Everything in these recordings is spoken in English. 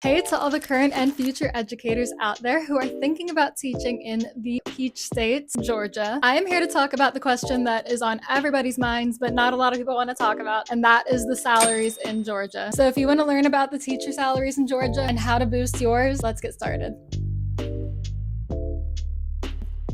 Hey to all the current and future educators out there who are thinking about teaching in the Peach State, Georgia. I am here to talk about the question that is on everybody's minds, but not a lot of people want to talk about, and that is the salaries in Georgia. So if you want to learn about the teacher salaries in Georgia and how to boost yours, let's get started.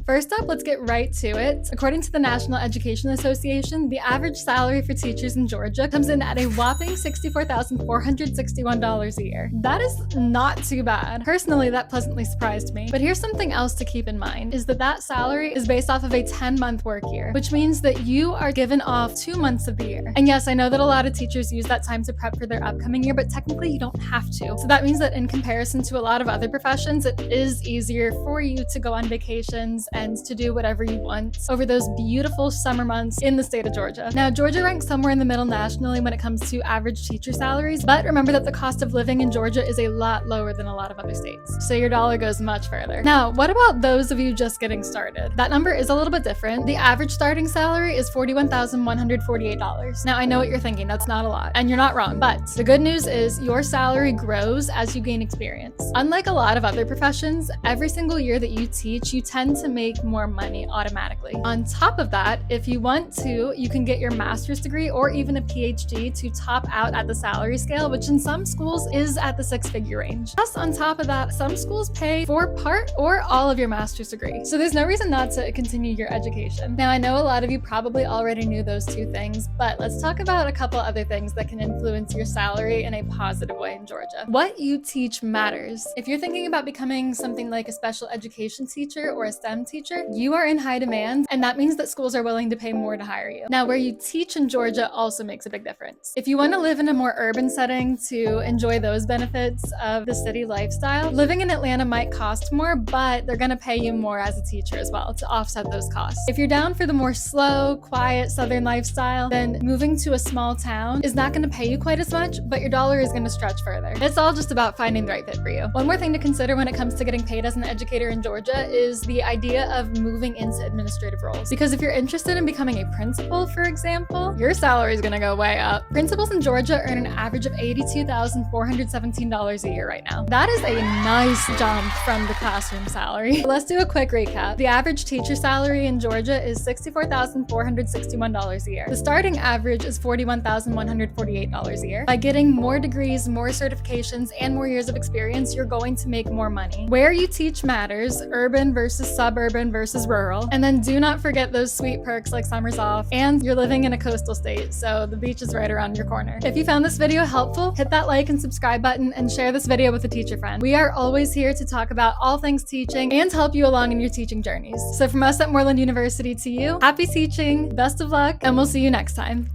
First up, let's get right to it. According to the National Education Association, the average salary for teachers in Georgia comes in at a whopping $64,461 a year. That is not too bad. Personally, that pleasantly surprised me. But here's something else to keep in mind, is that salary is based off of a 10-month work year, which means that you are given off 2 months of the year. And yes, I know that a lot of teachers use that time to prep for their upcoming year, but technically you don't have to. So that means that in comparison to a lot of other professions, it is easier for you to go on vacations and to do whatever you want over those beautiful summer months in the state of Georgia. Now, Georgia ranks somewhere in the middle nationally when it comes to average teacher salaries, but remember that the cost of living in Georgia is a lot lower than a lot of other states, so your dollar goes much further. Now, what about those of you just getting started? That number is a little bit different. The average starting salary is $41,148. Now, I know what you're thinking, that's not a lot, and you're not wrong, but the good news is your salary grows as you gain experience. Unlike a lot of other professions, every single year that you teach, you tend to make more money automatically. On top of that, if you want to, you can get your master's degree or even a PhD to top out at the salary scale, which in some schools is at the 6-figure range. Plus, on top of that, some schools pay for part or all of your master's degree. So there's no reason not to continue your education. Now, I know a lot of you probably already knew those two things, but let's talk about a couple other things that can influence your salary in a positive way in Georgia. What you teach matters. If you're thinking about becoming something like a special education teacher or a STEM teacher, you are in high demand, and that means that schools are willing to pay more to hire you. Now, where you teach in Georgia also makes a big difference. If you want to live in a more urban setting to enjoy those benefits of the city lifestyle, living in Atlanta might cost more, but they're going to pay you more as a teacher as well to offset those costs. If you're down for the more slow, quiet southern lifestyle, then moving to a small town is not going to pay you quite as much, but your dollar is going to stretch further. It's all just about finding the right fit for you. One more thing to consider when it comes to getting paid as an educator in Georgia is the idea of moving into administrative roles. Because if you're interested in becoming a principal, for example, your salary is going to go way up. Principals in Georgia earn an average of $82,417 a year right now. That is a nice jump from the classroom salary. Let's do a quick recap. The average teacher salary in Georgia is $64,461 a year. The starting average is $41,148 a year. By getting more degrees, more certifications, and more years of experience, you're going to make more money. Where you teach matters, urban versus suburban versus rural. And then do not forget those sweet perks like summers off, and you're living in a coastal state, so the beach is right around your corner. If you found this video helpful, hit that like and subscribe button and share this video with a teacher friend. We are always here to talk about all things teaching and help you along in your teaching journeys. So from us at Moreland University to you, happy teaching, best of luck, and we'll see you next time.